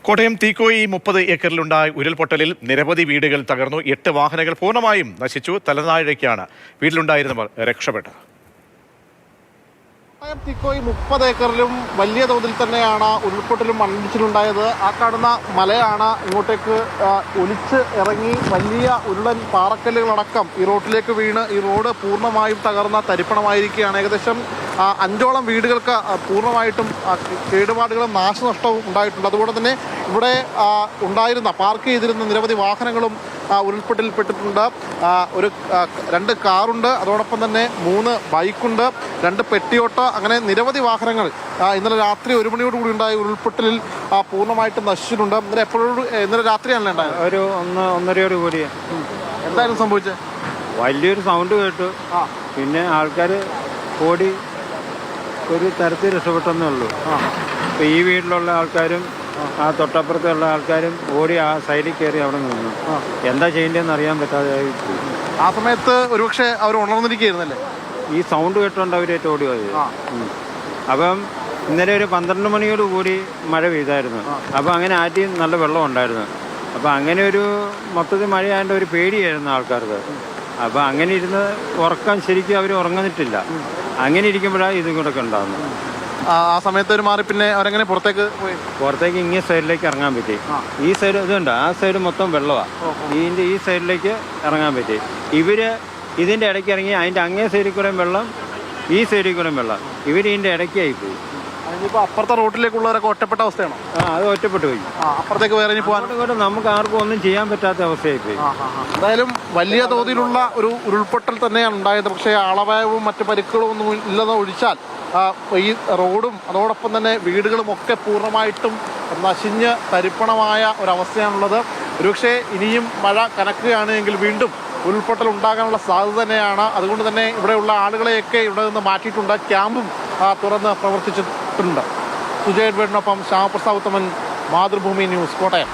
കോട്ടയം തീക്കോയി 30 ഏക്കറിലുണ്ടായ ഉരുൾപൊട്ടലിൽ നിരവധി വീടുകൾ തകർന്നു. 8 വാഹനങ്ങൾ പൂർണ്ണമായും നശിച്ചു. തലനാരിഴയ്ക്കാണ് വീട്ടിലുണ്ടായിരുന്നവർ രക്ഷപ്പെട്ടത്. കോട്ടയം തീക്കോയി 30 ഏക്കറിലും വലിയ തോതിൽ തന്നെയാണ് ഉരുൾപൊട്ടലും മണ്ണിടിച്ചിലുണ്ടായത്. ആ കാണുന്ന മലയാണ് ഇങ്ങോട്ടേക്ക് ഒലിച്ച് ഇറങ്ങി വലിയ ഉരുളൻ പാറക്കല്ലുകളടക്കം ഈ റോഡിലേക്ക് വീണ് ഈ റോഡ് പൂർണ്ണമായും തകർന്ന തരിപ്പണമായിരിക്കുകയാണ്. ഏകദേശം 5ഓളം വീടുകൾക്ക് പൂർണ്ണമായിട്ടും കേടുപാടുകളും നാശനഷ്ടവും ഉണ്ടായിട്ടുണ്ട്. അതുകൊണ്ട് തന്നെ ഇവിടെ ഉണ്ടായിരുന്ന പാർക്ക് ചെയ്തിരുന്ന നിരവധി വാഹനങ്ങളും ഉരുൾപൊട്ടലിൽപ്പെട്ടിട്ടുണ്ട്. 2 കാറുണ്ട്, അതോടൊപ്പം തന്നെ 3 ബൈക്കുണ്ട്, 2 പെട്ടിയോട്ട, അങ്ങനെ നിരവധി വാഹനങ്ങൾ ഇന്നലെ രാത്രി 1 മണിയോടുകൂടി ഉണ്ടായ ഉരുൾപൊട്ടലിൽ പൂർണ്ണമായിട്ടും നശിച്ചിട്ടുണ്ട്. ഇന്നലെ രാത്രിയാണല്ലോ ഉണ്ടായത്. ഒരു 1:30 കൂടി. എന്തായാലും സംഭവിച്ചത് വലിയൊരു സൗണ്ട് കേട്ടു. പിന്നെ ആൾക്കാർ ഓടി ഒരു തരത്തിൽ രക്ഷപ്പെട്ടെന്നേ ഉള്ളൂ. അപ്പോൾ ഈ വീട്ടിലുള്ള ആൾക്കാരും തൊട്ടപ്പുറത്തുള്ള ആൾക്കാരും ഓടി ആ സൈഡിൽ കയറി അവിടെ നിന്നു. എന്താ ചെയ്യേണ്ടതെന്ന് അറിയാൻ പറ്റാതെ ആ സമയത്ത് ഒരുപക്ഷെ അവർ ഉണർന്നിരിക്കുകയായിരുന്നല്ലേ? ഈ സൗണ്ട് കേട്ടുകൊണ്ട് അവരേറ്റ് ഓടി പോയത്. അപ്പം ഇന്നലെ ഒരു 12 മണിയോട് കൂടി മഴ പെയ്തായിരുന്നു. അപ്പോൾ അങ്ങനെ ആറ്റി നല്ല വെള്ളം ഉണ്ടായിരുന്നു. അപ്പോൾ അങ്ങനെ ഒരു മൊത്തത്തിൽ മഴയായതിൻ്റെ ഒരു പേടിയായിരുന്നു ആൾക്കാർക്ക്. അപ്പോൾ അങ്ങനെ ഇരുന്ന് ഉറക്കം ശരിക്കും അവർ ഉറങ്ങുന്നിട്ടില്ല. അങ്ങനെ ഇരിക്കുമ്പോഴാണ് ഇതും കൂടെ ഒക്കെ ഉണ്ടാകുന്നത്. ആ സമയത്ത് ഒരു മാറി പിന്നെ അവരെങ്ങനെ പുറത്തേക്ക് ഇങ്ങേ സൈഡിലേക്ക് ഇറങ്ങാൻ പറ്റി. ഈ സൈഡ് ഇതുണ്ട്, ആ സൈഡ് മൊത്തം വെള്ളമാണ്. ഈ സൈഡിലേക്ക് ഇറങ്ങാൻ പറ്റി. ഇതിൻ്റെ ഇടയ്ക്ക് ഇറങ്ങി അതിൻ്റെ അങ്ങേ സൈഡിൽ കൂടെ വെള്ളം, ഈ സൈഡിൽ കൂടെ വെള്ളം. ഇതിൻ്റെ ഇടയ്ക്കായിപ്പോയി. ഇപ്പോൾ അപ്പുറത്തെ റോട്ടിലേക്കുള്ളവരൊക്കെ ഒറ്റപ്പെട്ട അവസ്ഥയാണോ? അത് ഒറ്റപ്പെട്ടു പോയി. അപ്പുറത്തേക്ക് വേറെ പോകാൻ നമുക്ക് ആർക്കും ഒന്നും ചെയ്യാൻ പറ്റാത്ത അവസ്ഥയായിപ്പോയി. എന്തായാലും വലിയ തോതിലുള്ള ഒരു ഉരുൾപൊട്ടൽ തന്നെയാണ് ഉണ്ടായത്. പക്ഷേ ആളപായവും മറ്റു പരിക്കുകളും ഒന്നും ഇല്ലെന്ന് ഒഴിച്ചാൽ ഈ റോഡും അതോടൊപ്പം തന്നെ വീടുകളും ഒക്കെ പൂർണ്ണമായിട്ടും നശിഞ്ഞ് തരിപ്പണമായ ഒരവസ്ഥയാണുള്ളത്. ഒരുപക്ഷെ ഇനിയും മഴ കനക്കുകയാണെങ്കിൽ വീണ്ടും ഉരുൾപൊട്ടൽ ഉണ്ടാകാനുള്ള സാധ്യത തന്നെയാണ്. അതുകൊണ്ട് തന്നെ ഇവിടെയുള്ള ആളുകളെയൊക്കെ ഇവിടെ നിന്ന് മാറ്റിയിട്ടുണ്ട്. ക്യാമ്പും തുറന്ന് പ്രവർത്തിച്ചിട്ടുണ്ട്. സുജയ് എഡ്വേർഡിനൊപ്പം ശ്യാമപ്രസാദ് ഉത്തമൻ, മാതൃഭൂമി ന്യൂസ്, കോട്ടയം.